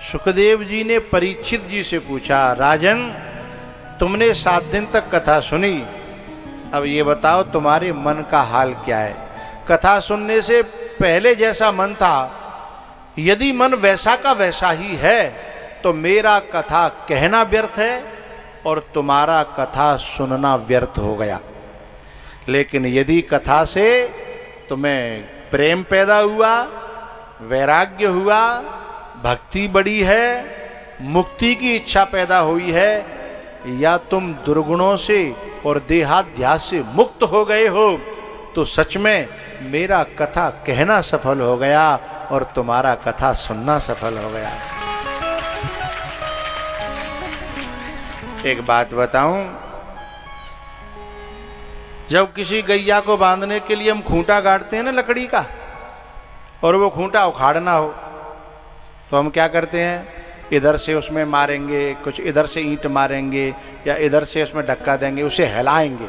सुखदेव जी ने परीक्षित जी से पूछा, राजन तुमने 7 दिन तक कथा सुनी, अब ये बताओ तुम्हारे मन का हाल क्या है। कथा सुनने से पहले जैसा मन था, यदि मन वैसा का वैसा ही है तो मेरा कथा कहना व्यर्थ है और तुम्हारा कथा सुनना व्यर्थ हो गया। लेकिन यदि कथा से तुम्हें प्रेम पैदा हुआ, वैराग्य हुआ, भक्ति बढ़ी है, मुक्ति की इच्छा पैदा हुई है, या तुम दुर्गुणों से और देहाध्यास से मुक्त हो गए हो, तो सच में मेरा कथा कहना सफल हो गया और तुम्हारा कथा सुनना सफल हो गया। एक बात बताऊं, जब किसी गैया को बांधने के लिए हम खूंटा गाड़ते हैं ना लकड़ी का, और वो खूंटा उखाड़ना हो, तो हम क्या करते हैं, इधर से उसमें मारेंगे, कुछ इधर से ईंट मारेंगे, या इधर से उसमें धक्का देंगे, उसे हिलाएंगे।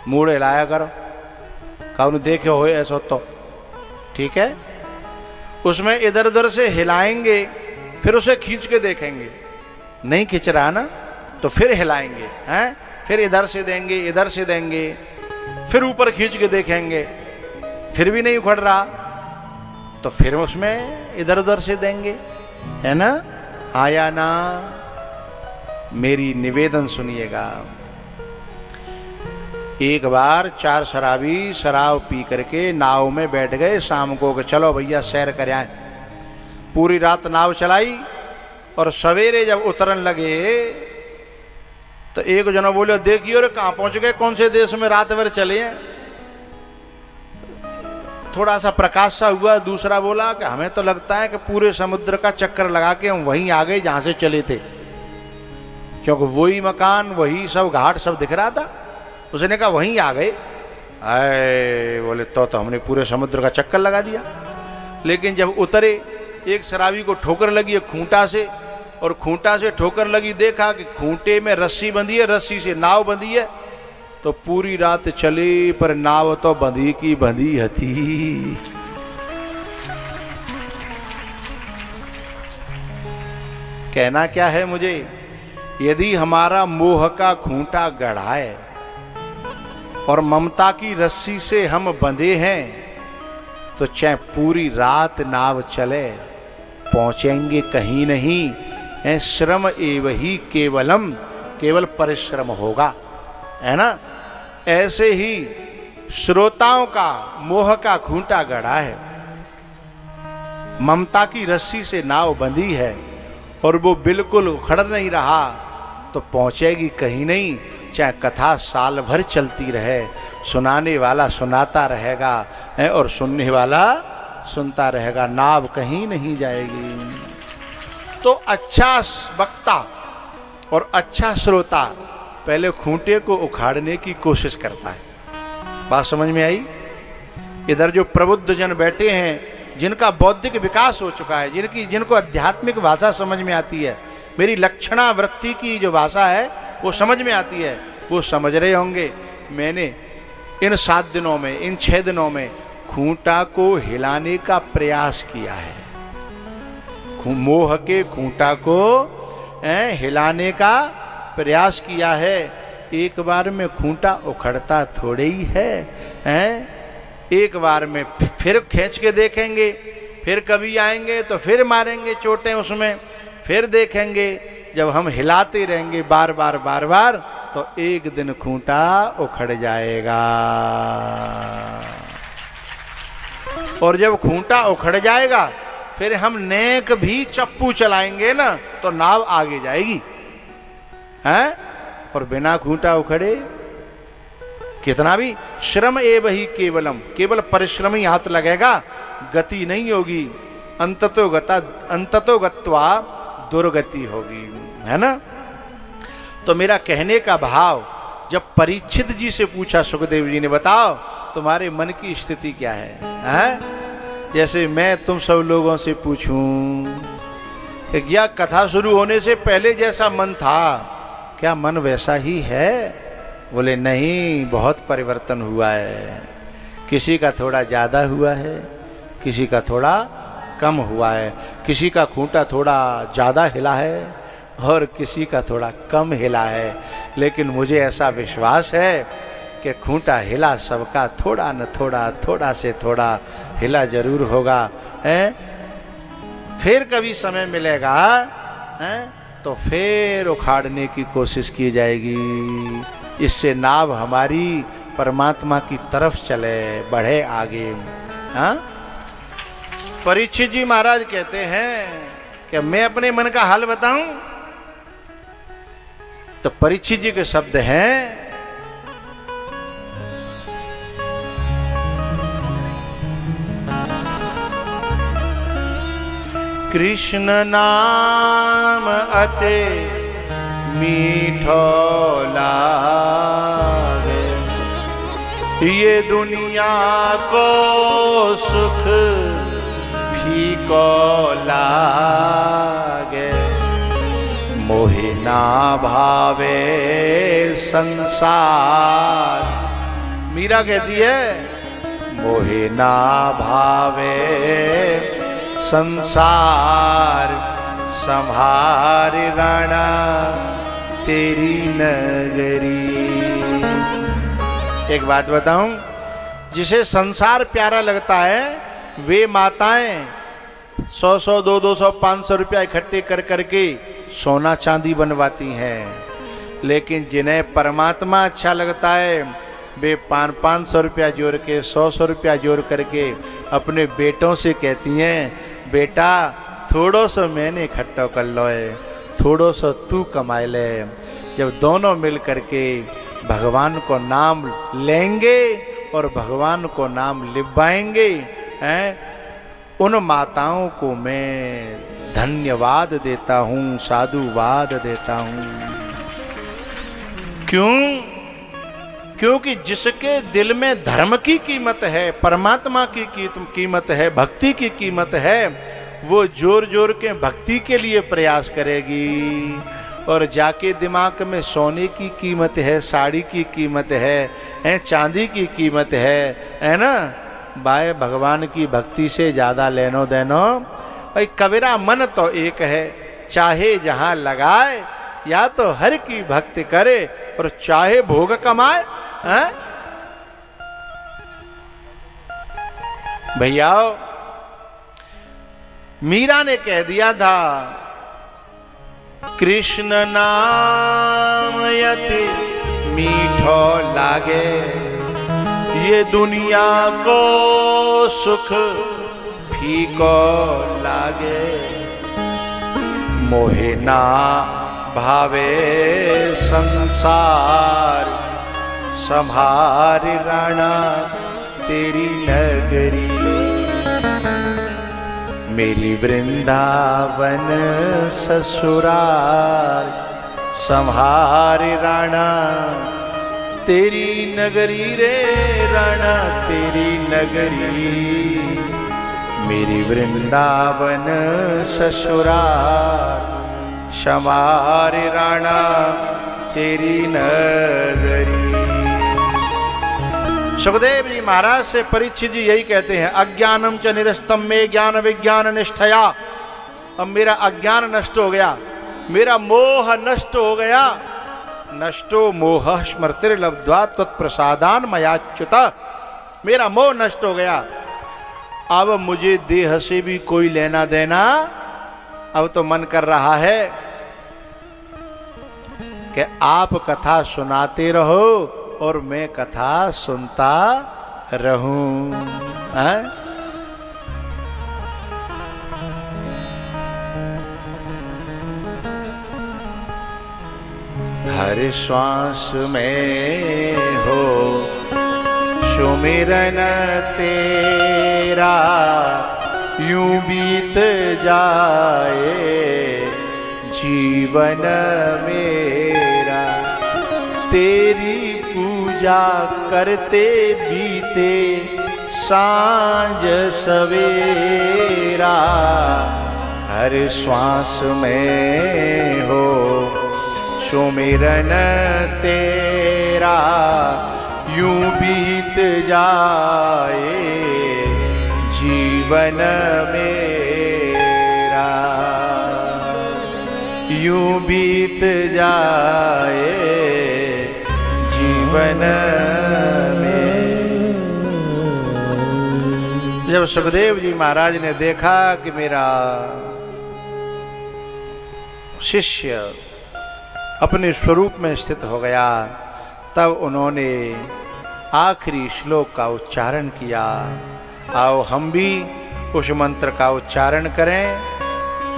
मूड हिलाया करो, कौन देखे हो ऐसा तो ठीक है। उसमें इधर उधर से हिलाएंगे, फिर उसे खींच के देखेंगे, नहीं खींच रहा ना, तो फिर हिलाएंगे, हैं, फिर इधर से देंगे, इधर से देंगे, फिर ऊपर खींच के देखेंगे, फिर भी नहीं उखड़ रहा, तो फिर उसमें इधर उधर से देंगे, है ना। आया ना। मेरी निवेदन सुनिएगा। एक बार 4 शराबी शराब पी करके नाव में बैठ गए शाम को कि चलो भैया सैर कर आए। पूरी रात नाव चलाई और सवेरे जब उतरन लगे तो एक जना बोले, देखिए रे कहाँ पहुंच गए, कौन से देश में रात भर चले हैं। थोड़ा सा प्रकाश सा हुआ। दूसरा बोला कि हमें तो लगता है कि पूरे समुद्र का चक्कर लगा के हम वहीं आ गए जहां से चले थे, क्योंकि वही मकान, वही सब घाट सब दिख रहा था। उसने कहा वहीं आ गए। आए बोले तो हमने पूरे समुद्र का चक्कर लगा दिया। लेकिन जब उतरे, एक शराबी को ठोकर लगी है खूंटा से, और खूंटा से ठोकर लगी, देखा कि खूंटे में रस्सी बंधी है, रस्सी से नाव बंधी है। तो पूरी रात चले पर नाव तो बंधी की बंधी हथी। कहना क्या है मुझे, यदि हमारा मोह का खूंटा गढ़ा है और ममता की रस्सी से हम बंधे हैं, तो चाहे पूरी रात नाव चले, पहुंचेंगे कहीं नहीं। श्रम एव ही केवलम, केवल परिश्रम होगा, है ना। ऐसे ही श्रोताओं का मोह का खूंटा गढ़ा है, ममता की रस्सी से नाव बंधी है और वो बिल्कुल उखड़ नहीं रहा, तो पहुंचेगी कहीं नहीं। चाहे कथा साल भर चलती रहे, सुनाने वाला सुनाता रहेगा और सुनने वाला सुनता रहेगा, नाव कहीं नहीं जाएगी। तो अच्छा वक्ता और अच्छा श्रोता पहले खूंटे को उखाड़ने की कोशिश करता है। बात समझ में आई। इधर जो प्रबुद्ध जन बैठे हैं, जिनका बौद्धिक विकास हो चुका है, जिनको आध्यात्मिक भाषा समझ में आती है, मेरी लक्षणा वृत्ति की जो भाषा है वो समझ में आती है, वो समझ रहे होंगे मैंने इन 7 दिनों में, इन 6 दिनों में खूंटा को हिलाने का प्रयास किया है। मोह के खूंटा को हिलाने का प्रयास किया है। एक बार में खूंटा उखड़ता थोड़े ही है। एक बार में फिर खींच के देखेंगे, फिर कभी आएंगे तो फिर मारेंगे चोटें उसमें, फिर देखेंगे। जब हम हिलाते रहेंगे बार बार बार बार, तो एक दिन खूंटा उखड़ जाएगा। और जब खूंटा उखड़ जाएगा, फिर हम नेक भी चप्पू चलाएंगे ना, तो नाव आगे जाएगी, हैं। और बिना खूंटा उखड़े कितना भी श्रम एव ही केवलम, केवल परिश्रम ही हाथ लगेगा, गति नहीं होगी। अंततो गत्वा दुर्गति होगी, है ना। तो मेरा कहने का भाव, जब परीक्षित जी से पूछा सुखदेव जी ने, बताओ तुम्हारे मन की स्थिति क्या है? जैसे मैं तुम सब लोगों से पूछूं कि क्या कथा शुरू होने से पहले जैसा मन था, क्या मन वैसा ही है? बोले नहीं, बहुत परिवर्तन हुआ है। किसी का थोड़ा ज्यादा हुआ है, किसी का थोड़ा कम हुआ है, किसी का खूंटा थोड़ा ज़्यादा हिला है और किसी का थोड़ा कम हिला है, लेकिन मुझे ऐसा विश्वास है कि खूंटा हिला सबका थोड़ा न थोड़ा, थोड़ा से थोड़ा हिला जरूर होगा। हैं? फिर कभी समय मिलेगा हैं तो फिर उखाड़ने की कोशिश की जाएगी, इससे नाव हमारी परमात्मा की तरफ चले, बढ़े आगे। हाँ? परीक्षित जी महाराज कहते हैं कि मैं अपने मन का हाल बताऊं, तो परीक्षित जी के शब्द हैं, कृष्ण नाम अते मीठो लागे, ये दुनिया को सुख फीको लागे, मोहि ना भावे संसार। मीरा कहती है मोहि ना भावे संसार, संभार राणा तेरी नगरी। एक बात बताऊं, जिसे संसार प्यारा लगता है वे माताएं 100-100, 200-200, 500 रुपया इकट्ठे कर करके सोना चांदी बनवाती हैं, लेकिन जिन्हें परमात्मा अच्छा लगता है वे 500-500 रुपया जोड़ के, 100-100 रुपया जोड़ करके अपने बेटों से कहती हैं, बेटा थोड़ो सो मैंने इकट्ठा कर लो है, थोड़ो सो तू कमाए ले। जब दोनों मिल करके भगवान को नाम लेंगे और भगवान को नाम लिवाएंगे, हैं, उन माताओं को मैं धन्यवाद देता हूँ, साधुवाद देता हूँ। क्यों? क्योंकि जिसके दिल में धर्म की कीमत है, परमात्मा की कीमत है, भक्ति की कीमत है, वो जोर जोर के भक्ति के लिए प्रयास करेगी। और जाके दिमाग में सोने की कीमत है, साड़ी की कीमत है, चांदी की कीमत है ना, बाय भगवान की भक्ति से ज्यादा लेनो देनो। भाई कबीरा मन तो एक है, चाहे जहां लगाए, या तो हर की भक्ति करे और चाहे भोग कमाए। भैया मीरा ने कह दिया था, कृष्ण नाम यति मीठो लागे, ये दुनिया को सुख फीको लागे, मोहे ना भावे संसार, संभार राणा तेरी नगरी। मेरी वृंदावन ससुराल, संभार राणा तेरी नगरी रे, राणा तेरी नगरी। मेरी वृंदावन ससुराल, संभार राणा तेरी नगरी। सुखदेव जी महाराज से परीक्षित जी यही कहते हैं, अज्ञानम च निरस्तम में ज्ञान विज्ञान निष्ठया। अब मेरा अज्ञान नष्ट हो गया, मेरा मोह नष्ट हो गया। नष्टो मोह स्मृतिर्लब्ध्वा त्वत्प्रसादान मयाच्युत। मेरा मोह नष्ट हो गया, अब मुझे देह से भी कोई लेना देना। अब तो मन कर रहा है कि आप कथा सुनाते रहो और मैं कथा सुनता रहूं। हर श्वास में हो सुमिरन तेरा, यूं बीत जाए जीवन मेरा। तेरी पूजा करते बीते सांझ सवेरा, हर श्वास में हो सुमिरन तेरा, यूं बीत जाए जीवन में यूं बीत जाए जीवन में। जब सुखदेव जी महाराज ने देखा कि मेरा शिष्य अपने स्वरूप में स्थित हो गया, तब उन्होंने आखिरी श्लोक का उच्चारण किया। आओ हम भी उस मंत्र का उच्चारण करें।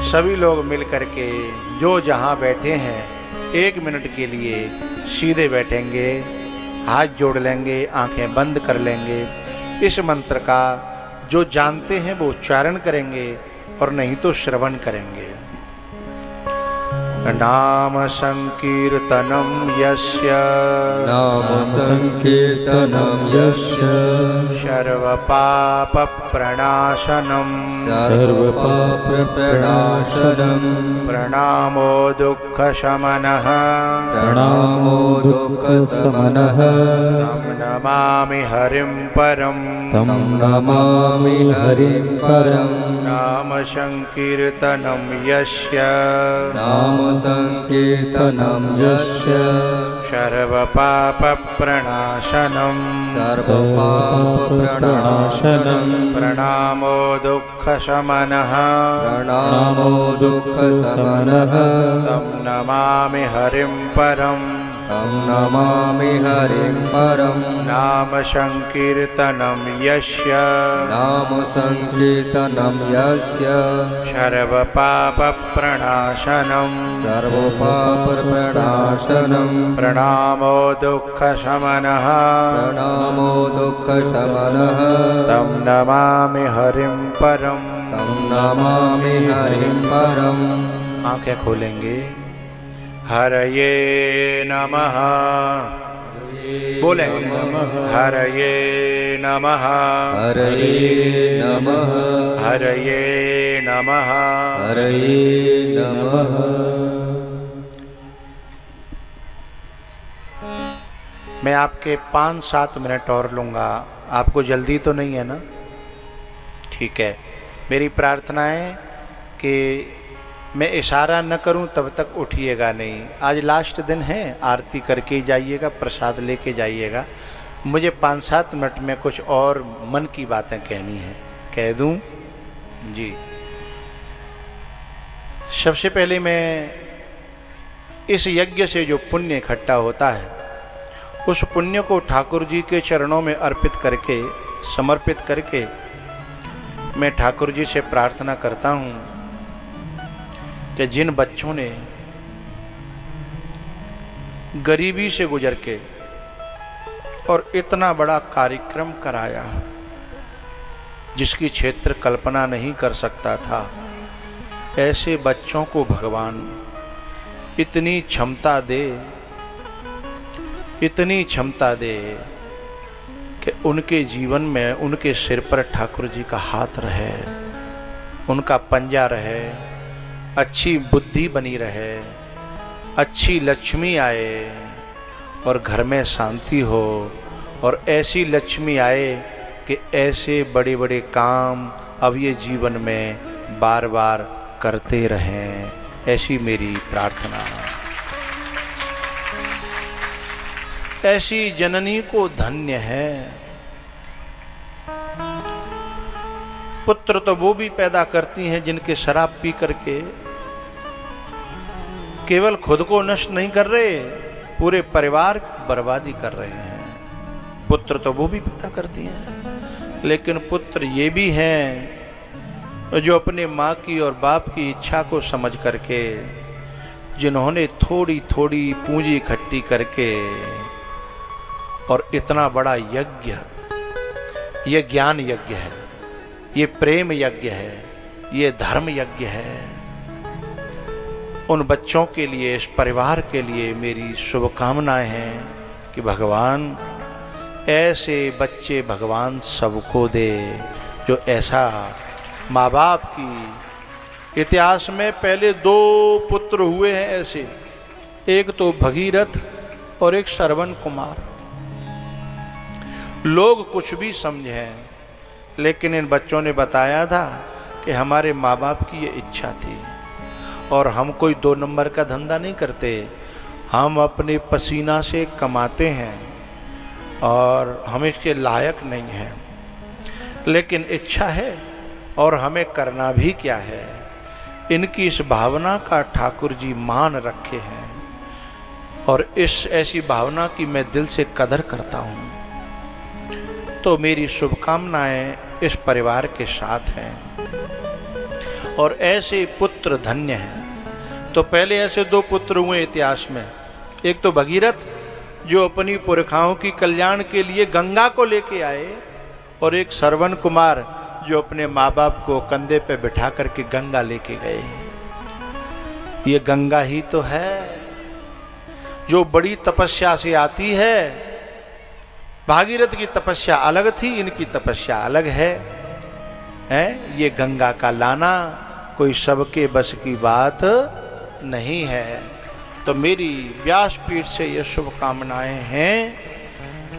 सभी लोग मिलकर के जो जहां बैठे हैं 1 मिनट के लिए सीधे बैठेंगे, हाथ जोड़ लेंगे, आंखें बंद कर लेंगे। इस मंत्र का जो जानते हैं वो उच्चारण करेंगे और नहीं तो श्रवण करेंगे। नाम संकीर्तनम यस्य, नाम संकीर्तनम यस्य, सर्व पाप प्रणाशनम, सर्व पाप प्रणाशनम, प्रणामो दुःख शमनः, प्रणामो दुःख शमनः, तम नमामि हरिं परम, तम नमामि हरिं परम। नाम संकीर्तनम यस्य, नाम संकीर्तनम यस्य, सर्व पाप प्रणाशनम, सर्व पाप प्रणाशनम, प्रणामो दुःख शमनः, प्रणामो दुःख शमनः, तम नमामि हरिं परम, तम नमामि हरिं परम। नाम संकीर्तनम यस्य, नाम संकीर्तनम यस्य, सर्व पाप प्रणाशनम, सर्व पाप प्रणाशनम, प्रणामो दुःख शमनः, प्रणामो दुःख शमनः, तम नमामि हरिं परम। तम नमामि हरिं परम। आंखें खोलेंगे। हरये नमः, बोले हरये नमः, हरये नमः, हरये नमः, हरये नमः। मैं आपके 5-7 मिनट और लूँगा। आपको जल्दी तो नहीं है ना? ठीक है। मेरी प्रार्थना है कि मैं इशारा न करूं तब तक उठिएगा नहीं। आज लास्ट दिन है, आरती करके ही जाइएगा, प्रसाद लेके जाइएगा। मुझे 5-7 मिनट में कुछ और मन की बातें कहनी है, कह दूं जी। सबसे पहले मैं इस यज्ञ से जो पुण्य इकट्ठा होता है, उस पुण्य को ठाकुर जी के चरणों में अर्पित करके, समर्पित करके मैं ठाकुर जी से प्रार्थना करता हूं कि जिन बच्चों ने गरीबी से गुजर के और इतना बड़ा कार्यक्रम कराया जिसकी क्षेत्र कल्पना नहीं कर सकता था, ऐसे बच्चों को भगवान इतनी क्षमता दे, इतनी क्षमता दे कि उनके जीवन में उनके सिर पर ठाकुर जी का हाथ रहे, उनका पंजा रहे, अच्छी बुद्धि बनी रहे, अच्छी लक्ष्मी आए और घर में शांति हो, और ऐसी लक्ष्मी आए कि ऐसे बड़े बड़े काम अब ये जीवन में बार बार करते रहें। ऐसी मेरी प्रार्थना है। ऐसी जननी को धन्य है। पुत्र तो वो भी पैदा करती हैं जिनके शराब पी करके केवल खुद को नष्ट नहीं कर रहे, पूरे परिवार की बर्बादी कर रहे हैं। पुत्र तो वो भी पैदा करती हैं, लेकिन पुत्र ये भी हैं जो अपने माँ की और बाप की इच्छा को समझ करके, जिन्होंने थोड़ी थोड़ी पूंजी इकट्ठी करके और इतना बड़ा यज्ञ, ये ज्ञान यज्ञ है, ये प्रेम यज्ञ है, ये धर्म यज्ञ है। उन बच्चों के लिए, इस परिवार के लिए मेरी शुभकामनाएं हैं कि भगवान ऐसे बच्चे भगवान सबको दे, जो ऐसा माँ बाप की इतिहास में पहले 2 पुत्र हुए हैं ऐसे, एक तो भगीरथ और एक श्रवण कुमार। लोग कुछ भी समझें, लेकिन इन बच्चों ने बताया था कि हमारे माँ बाप की ये इच्छा थी, और हम कोई 2 नंबर का धंधा नहीं करते, हम अपने पसीना से कमाते हैं और हम इसके लायक नहीं हैं, लेकिन इच्छा है और हमें करना भी क्या है। इनकी इस भावना का ठाकुर जी मान रखे हैं और इस ऐसी भावना की मैं दिल से कदर करता हूँ। तो मेरी शुभकामनाएं इस परिवार के साथ हैं और ऐसे पुत्र धन्य हैं। तो पहले ऐसे 2 पुत्र हुए इतिहास में, एक तो भगीरथ जो अपनी पुरखाओं की कल्याण के लिए गंगा को लेके आए, और एक श्रवण कुमार जो अपने माँ बाप को कंधे पे बिठा करके गंगा लेके गए। ये गंगा ही तो है जो बड़ी तपस्या से आती है। भागीरथ की तपस्या अलग थी, इनकी तपस्या अलग है। ये गंगा का लाना कोई सबके बस की बात नहीं है। तो मेरी व्यासपीठ से ये शुभकामनाएं हैं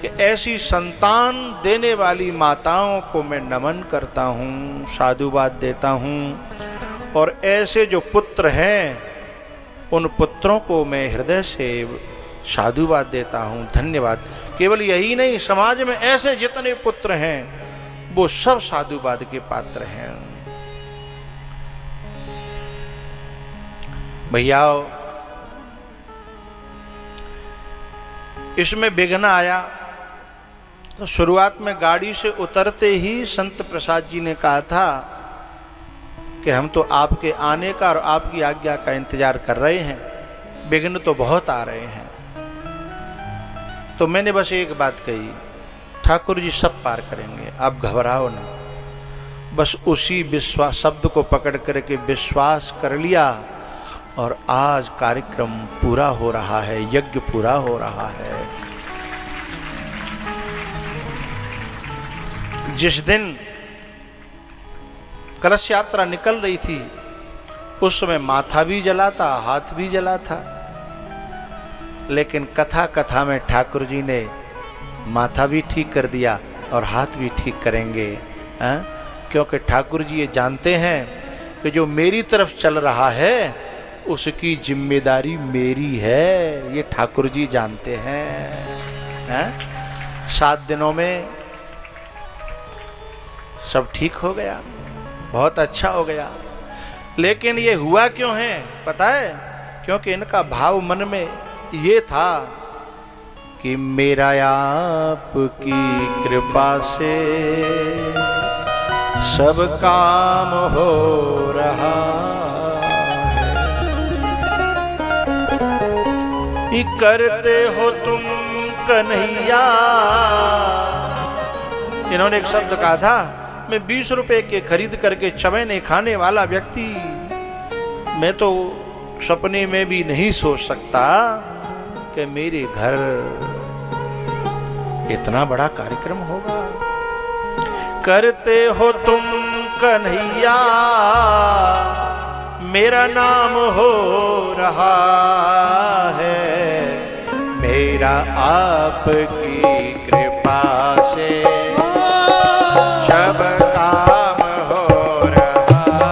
कि ऐसी संतान देने वाली माताओं को मैं नमन करता हूँ, साधुवाद देता हूँ, और ऐसे जो पुत्र हैं उन पुत्रों को मैं हृदय से साधुवाद देता हूँ, धन्यवाद। केवल यही नहीं, समाज में ऐसे जितने पुत्र हैं वो सब साधुवाद के पात्र हैं। भैया इसमें विघ्न आया तो शुरुआत में गाड़ी से उतरते ही संत प्रसाद जी ने कहा था कि हम तो आपके आने का और आपकी आज्ञा का इंतजार कर रहे हैं, विघ्न तो बहुत आ रहे हैं। तो मैंने बस एक बात कही, ठाकुर जी सब पार करेंगे, आप घबराओ ना। बस उसी विश्वास शब्द को पकड़ करके विश्वास कर लिया और आज कार्यक्रम पूरा हो रहा है, यज्ञ पूरा हो रहा है। जिस दिन कलश यात्रा निकल रही थी उस समय माथा भी जला था, हाथ भी जला था, लेकिन कथा कथा में ठाकुर जी ने माथा भी ठीक कर दिया और हाथ भी ठीक करेंगे। क्योंकि ठाकुर जी ये जानते हैं कि जो मेरी तरफ चल रहा है उसकी जिम्मेदारी मेरी है, ये ठाकुर जी जानते हैं। 7 दिनों में सब ठीक हो गया, बहुत अच्छा हो गया। लेकिन ये हुआ क्यों है पता है? क्योंकि इनका भाव मन में ये था कि मेरा आपकी कृपा से सब काम हो रहा है, करते हो तुम कन्हैया। इन्होंने एक शब्द कहा था, मैं 20 रुपए के खरीद करके चवैने खाने वाला व्यक्ति, मैं तो सपने में भी नहीं सोच सकता कि मेरे घर इतना बड़ा कार्यक्रम होगा। करते हो तुम कन्हैया, मेरा नाम हो रहा है, मेरा आपकी कृपा से सब काम हो रहा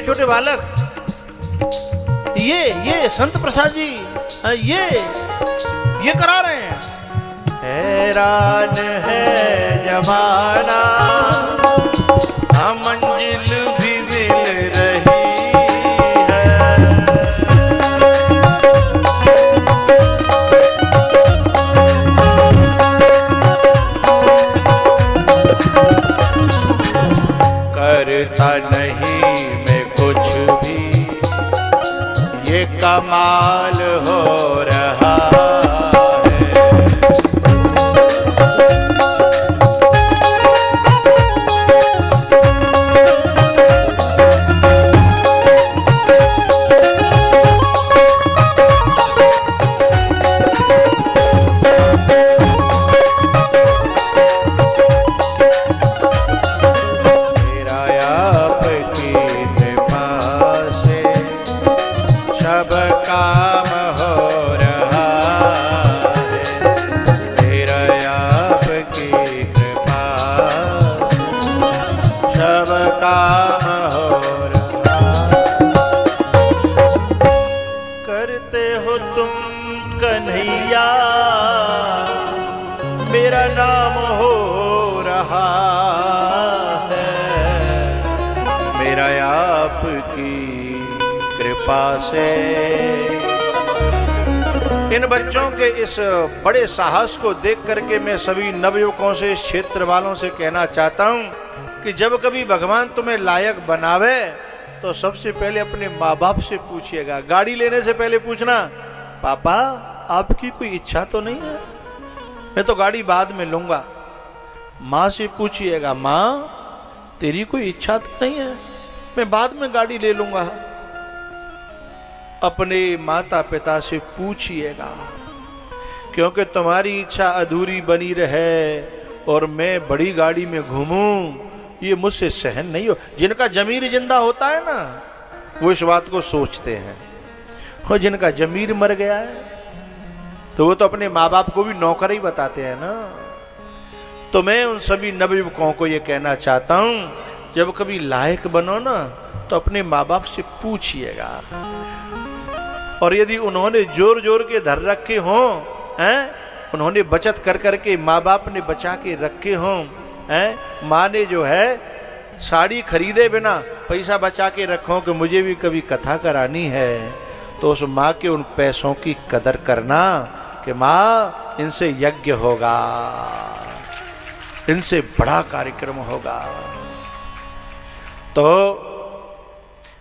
छोटे बालक, ये संत प्रसाद जी ये करा रहे हैं। हैरान है जमाना, मंजिल भी मिल रही है। करता नहीं मैं कुछ भी, ये कमाल हो रहा है। मेरा नाम हो रहा है, मेरा आपकी कृपा से। इन बच्चों के इस बड़े साहस को देख करके मैं सभी नवयुवकों से, इस क्षेत्र वालों से कहना चाहता हूं कि जब कभी भगवान तुम्हें लायक बनावे तो सबसे पहले अपने माँ बाप से पूछिएगा। गाड़ी लेने से पहले पूछना, पापा आपकी कोई इच्छा तो नहीं है? मैं तो गाड़ी बाद में लूंगा। माँ से पूछिएगा, माँ तेरी कोई इच्छा तो नहीं है? मैं बाद में गाड़ी ले लूंगा। अपने माता पिता से पूछिएगा, क्योंकि तुम्हारी इच्छा अधूरी बनी रहे और मैं बड़ी गाड़ी में घूमूं, ये मुझसे सहन नहीं हो। जिनका जमीर जिंदा होता है ना, वो इस बात को सोचते हैं, और जिनका जमीर मर गया है तो वो तो अपने माँ बाप को भी नौकर ही बताते हैं ना। तो मैं उन सभी नवयुवकों को ये कहना चाहता हूं, जब कभी लायक बनो ना तो अपने माँ बाप से पूछिएगा। और यदि उन्होंने जोर जोर के धर रखे हों, उन्होंने बचत कर करके, माँ बाप ने बचा के रखे हों, माँ ने जो है साड़ी खरीदे बिना पैसा बचा के रखो कि मुझे भी कभी कथा करानी है, तो उस माँ के उन पैसों की कदर करना कि माँ इनसे यज्ञ होगा, इनसे बड़ा कार्यक्रम होगा। तो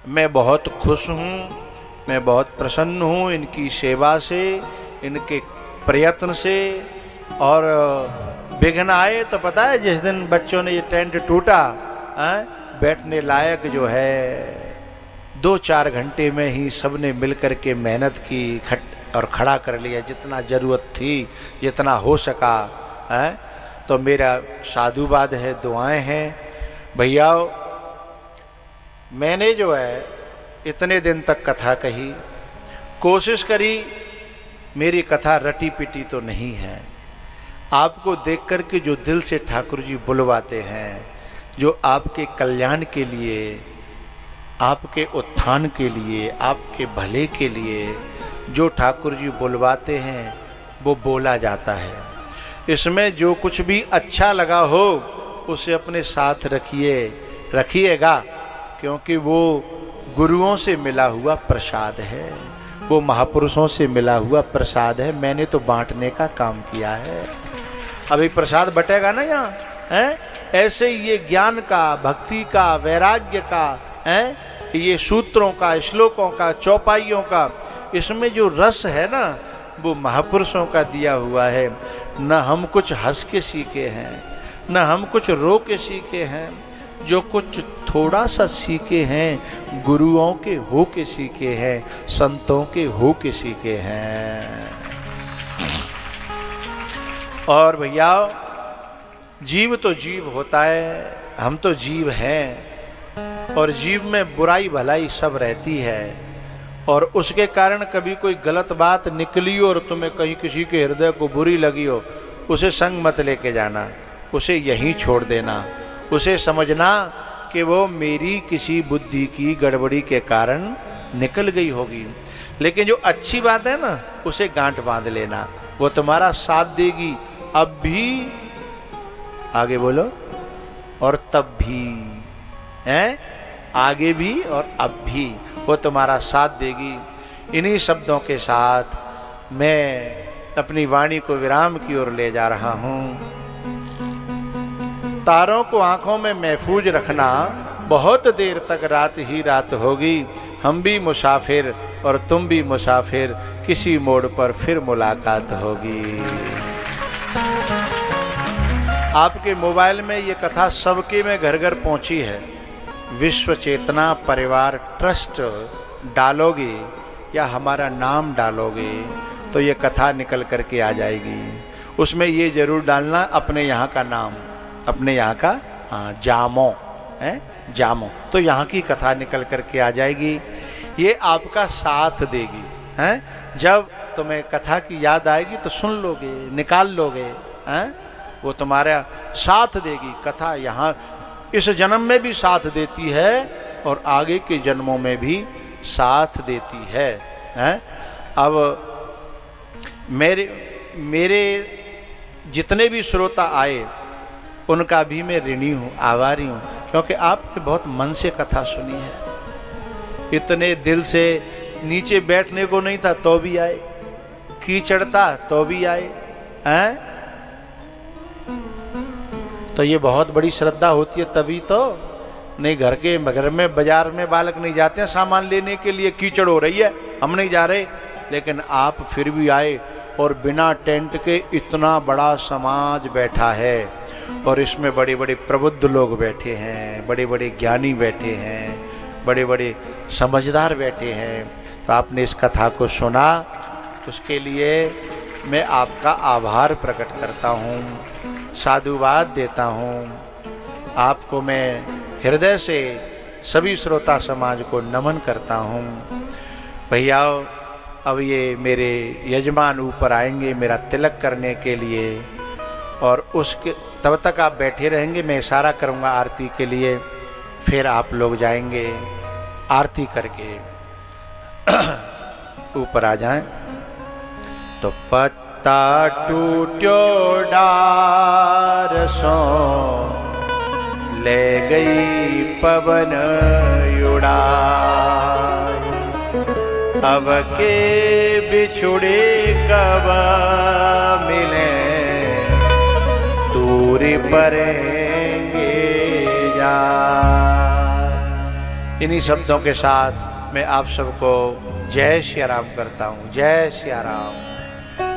मैं बहुत खुश हूँ, मैं बहुत प्रसन्न हूँ इनकी सेवा से, इनके प्रयत्न से। और विघ्न आए तो पता है, जिस दिन बच्चों ने ये टेंट टूटा, बैठने लायक जो है 2-4 घंटे में ही सबने मिलकर के मेहनत की और खड़ा कर लिया, जितना जरूरत थी, जितना हो सका है। तो मेरा साधुवाद है, दुआएं हैं। भैया मैंने जो है इतने दिन तक कथा कही, कोशिश करी, मेरी कथा रटी पिटी तो नहीं है। आपको देख कर के जो दिल से ठाकुर जी बुलवाते हैं, जो आपके कल्याण के लिए, आपके उत्थान के लिए, आपके भले के लिए जो ठाकुर जी बुलवाते हैं, वो बोला जाता है। इसमें जो कुछ भी अच्छा लगा हो उसे अपने साथ रखिएगा, क्योंकि वो गुरुओं से मिला हुआ प्रसाद है, वो महापुरुषों से मिला हुआ प्रसाद है। मैंने तो बांटने का काम किया है, अभी प्रसाद बटेगा ना यहाँ है। ऐसे ही ये ज्ञान का, भक्ति का, वैराग्य का है, ये सूत्रों का, श्लोकों का, चौपाइयों का, इसमें जो रस है ना, वो महापुरुषों का दिया हुआ है। न हम कुछ हंस के सीखे हैं, न हम कुछ रो के सीखे हैं, जो कुछ थोड़ा सा सीखे हैं गुरुओं के हो के सीखे हैं, संतों के हो के सीखे हैं। और भैया जीव तो जीव होता है, हम तो जीव हैं, और जीव में बुराई भलाई सब रहती है। और उसके कारण कभी कोई गलत बात निकली और तुम्हें कहीं किसी के हृदय को बुरी लगी हो, उसे संग मत लेके जाना, उसे यहीं छोड़ देना। उसे समझना कि वो मेरी किसी बुद्धि की गड़बड़ी के कारण निकल गई होगी। लेकिन जो अच्छी बात है ना, उसे गांठ बांध लेना, वो तुम्हारा साथ देगी अब भी, आगे बोलो, और तब भी है, आगे भी और अब भी वो तुम्हारा साथ देगी। इन्हीं शब्दों के साथ मैं अपनी वाणी को विराम की ओर ले जा रहा हूं। तारों को आंखों में महफूज रखना बहुत देर तक रात ही रात होगी, हम भी मुसाफिर और तुम भी मुसाफिर, किसी मोड़ पर फिर मुलाकात होगी। आपके मोबाइल में ये कथा सबके में घर घर पहुंची है। विश्व चेतना परिवार ट्रस्ट डालोगे या हमारा नाम डालोगे तो ये कथा निकल करके आ जाएगी। उसमें ये जरूर डालना अपने यहाँ का नाम, अपने यहाँ का, हाँ, जामो है, जामो, तो यहाँ की कथा निकल करके आ जाएगी। ये आपका साथ देगी हैं। जब तुम्हें कथा की याद आएगी तो सुन लोगे, निकाल लोगे हैं, वो तुम्हारा साथ देगी। कथा यहाँ इस जन्म में भी साथ देती है और आगे के जन्मों में भी साथ देती है हैं। अब मेरे जितने भी श्रोता आए उनका भी मैं ऋणी हूँ, आभारी हूँ, क्योंकि आपने बहुत मन से कथा सुनी है। इतने दिल से नीचे बैठने को नहीं था तो भी आए, कीचड़ था तो भी आए हैं। तो ये बहुत बड़ी श्रद्धा होती है, तभी तो नहीं घर में बाजार में बालक नहीं जाते हैं सामान लेने के लिए, कीचड़ हो रही है हम नहीं जा रहे, लेकिन आप फिर भी आए। और बिना टेंट के इतना बड़ा समाज बैठा है और इसमें बड़े बड़े प्रबुद्ध लोग बैठे हैं, बड़े बड़े ज्ञानी बैठे हैं, बड़े बड़े समझदार बैठे हैं। तो आपने इस कथा को सुना, उसके लिए मैं आपका आभार प्रकट करता हूँ, साधुवाद देता हूँ। आपको मैं हृदय से सभी श्रोता समाज को नमन करता हूँ। भैया अब ये मेरे यजमान ऊपर आएंगे मेरा तिलक करने के लिए, और उसके तब तक आप बैठे रहेंगे, मैं इशारा करूँगा आरती के लिए, फिर आप लोग जाएंगे आरती करके ऊपर आ जाएं। तो पत्ता टूट्यो डार सो ले गई पवन उड़ा, अब के बिछुड़े कब मिले दूरी परेंगे जा। इन्हीं शब्दों के साथ मैं आप सबको जय श्री राम करता हूँ। जय श्री राम।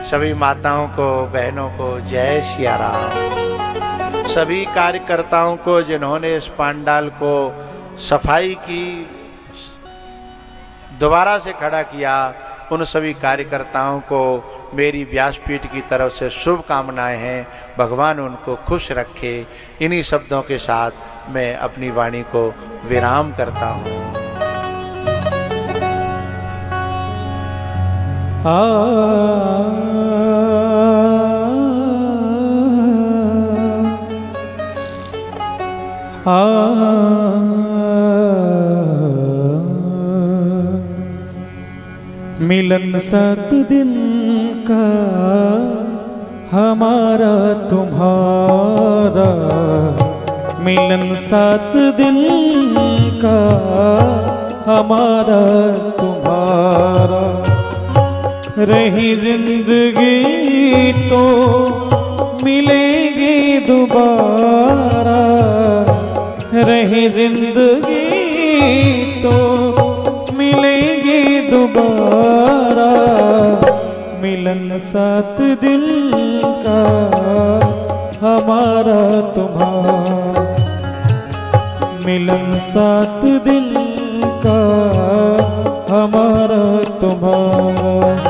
सभी माताओं को, बहनों को जय श्री राम। सभी कार्यकर्ताओं को जिन्होंने इस पंडाल को सफाई की, दोबारा से खड़ा किया, उन सभी कार्यकर्ताओं को मेरी व्यासपीठ की तरफ से शुभकामनाएं हैं। भगवान उनको खुश रखे। इन्हीं शब्दों के साथ मैं अपनी वाणी को विराम करता हूँ। मिलन 7 दिन का हमारा तुम्हारा, मिलन 7 दिन का हमारा तुम्हारा, रही जिंदगी तो मिलेगी दोबारा, रही जिंदगी तो मिलेगी दोबारा, मिलन 7 दिन का हमारा तुम्हारा, मिलन 7 दिन का हमारा तुम्हारा।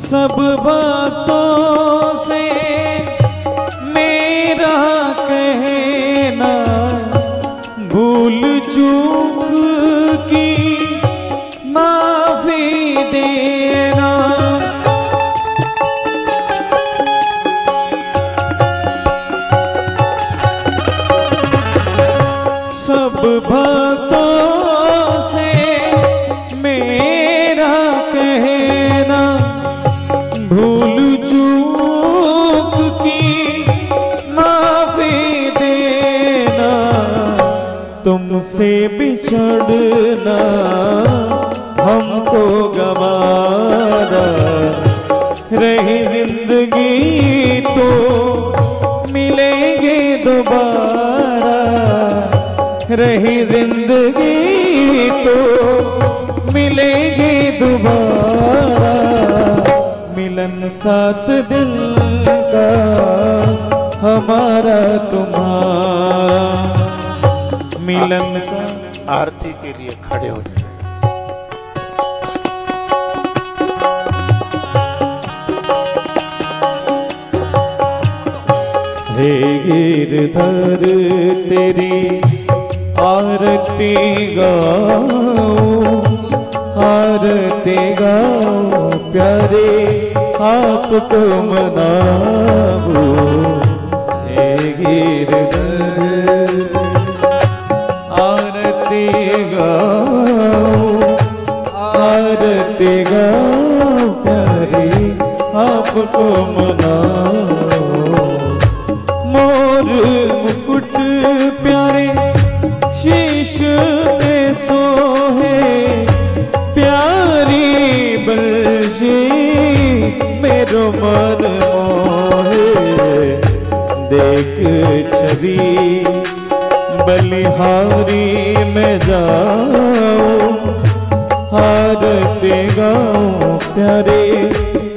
सब बातों से मेरा कहना, भूल चूक की माफी देना, सब बातों से तुमसे बिछड़ना हमको गवारा, रही जिंदगी तो मिलेंगे दोबारा, रही जिंदगी तो मिलेंगे दोबारा। मिलन साथ दिल का हमारा तुम्हारा, मिलन साथ। आरती के लिए खड़े हो जाए। हे गिरधर तेरी आरती गाऊं, आरती गाऊं प्यारे आपको मनाऊं। हे गिरधर आरती गाऊं, आरती गाऊं प्यारे आपको मनाऊं। मोर मुकुट प्यारे शीश पे सोहे, प्यारी बलशी मेरो मन मोहे। देख छवि बलिहारी में जाऊं, आरती गाऊं प्यारे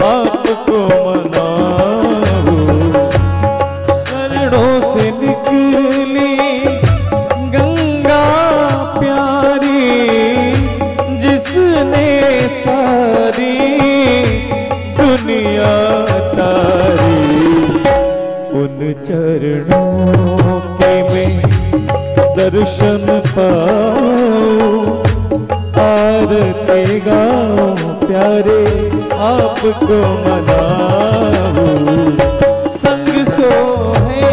आपको मनाऊं। से निकली गंगा प्यारी, जिसने सारी दुनिया तारी। उन चरणों के मैं दर्शन पाऊं, आरती गाऊं प्यारे आपको मनाऊं। संग सोहे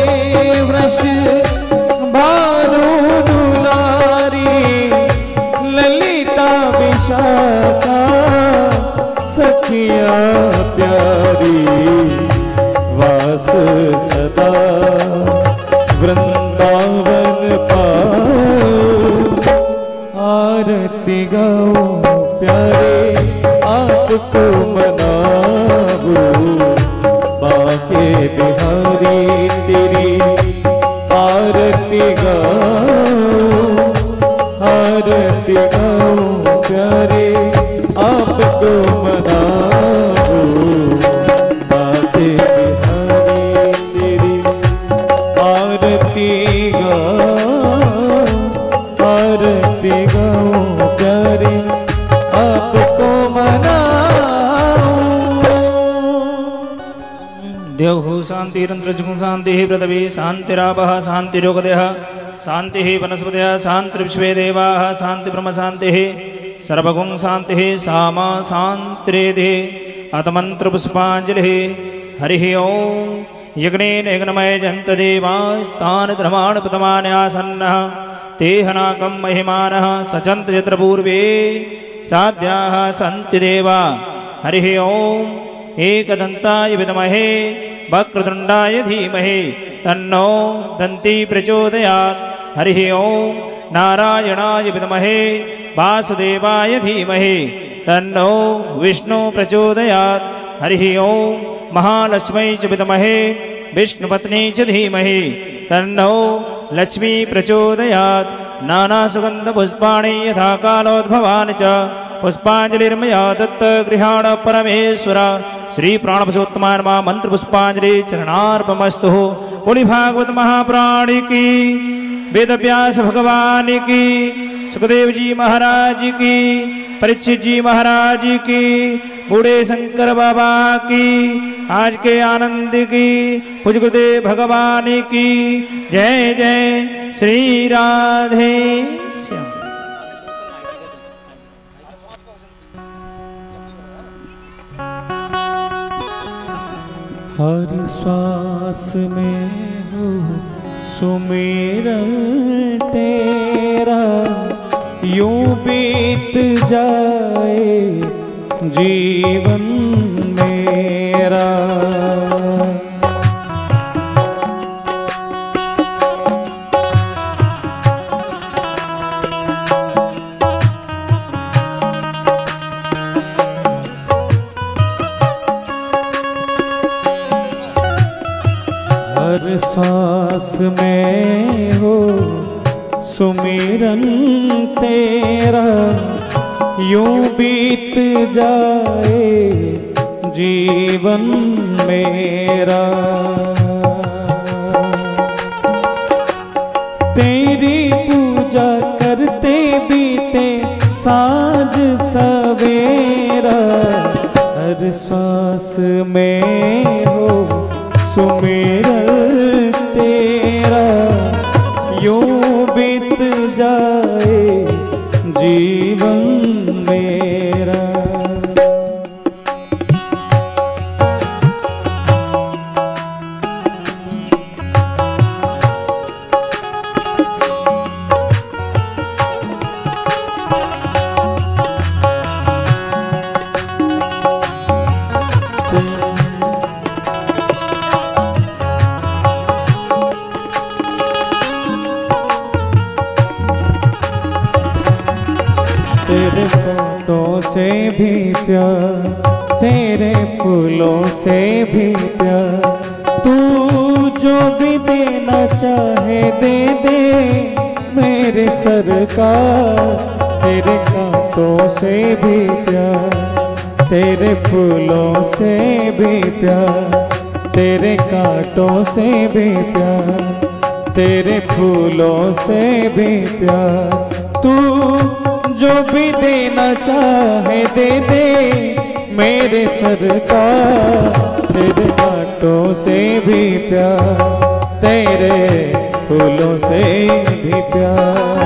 वृष भानु दुलारी, ललिता विशाखा सखिया प्यारी। वास सदा वृंदावन पाऊं, आरती गाऊं प्यारे आपको मनाऊं। बाके बिहारी तेरी आरती गाऊं, आरती गाऊं प्यारे आपको मनाऊं। बाके बिहारी तेरी आरती गाऊं, आरती गाऊं प्यारे आपको मनाऊं। देवहु शांतिरंतरिक्षं शांतिः पृथिवी शांतिरापः शांतिरोगदयः शांतिः वनस्पतयः शान्तिर्विश्वे देवाः शांति ब्रह्म शांतिः सर्वगुण शांतिः सामा शान्तिरेधिः अतमंत्र पुष्पांजलिः। हरिः ओम। यज्ञेन यज्ञमय जन्त देवास्तान् धर्मान् प्रतमान्यासन्नः ते हनाकं महिमानः सचन्त यत्र पूर्वे साध्याः सन्ति देवा। हरिः ओम। एकदन्ताय विद्महे वक्रतुण्डाय धीमहि तन्नो दन्ती प्रचोदयात्। हरिः ओम। नारायणाय विद्महे वासुदेवाय धीमहि तन्नो विष्णु प्रचोदयात्। हरिः ओम। महालक्ष्मी च विद्महे विष्णुपत्नी च धीमहि तन्नो लक्ष्मी प्रचोदयात्। नानासुगन्धपुष्पाणि यथा कालोद्भवानि च पुष्पांजलिर्मया दत्त गृहाण परमेश्वर। श्री प्राणपुरुषोत्तमाय मंत्र पुष्पांजलि चरणार्पणमस्तु। बोली भागवत महापुराण की, वेद व्यास भगवान की, सुखदेव जी महाराज की, परीक्षित जी महाराज की, बूढ़े शंकर बाबा की, आज के आनंद की, पूज्य गुरुदेव भगवान की जय जय। श्री राधे श्याम। हर श्वास में हो सुमिरन तेरा, यूं बीत जाए जीवन मेरा। सुमिरन तेरा यूं बीत जाए जीवन मेरा। तेरी पूजा करते बीते साँझ सवेरा, हर श्वास में हो सुमिरन तेरा यूं बीत जाए जीवन मेरा। तेरे फोटों से भी प्यार, तेरे फूलों से भी प्यार, तू जो भी देना चाहे दे दे मेरे सरकार। तेरे कांटों से भी प्यार, तेरे फूलों से भी प्यार, तेरे कांटों से भी प्यार, तेरे फूलों से भी प्यार, तू जो भी देना चाहे दे दे मेरे सरकार। तेरे कांटों से भी प्यार, तेरे फूलों से भी प्यार।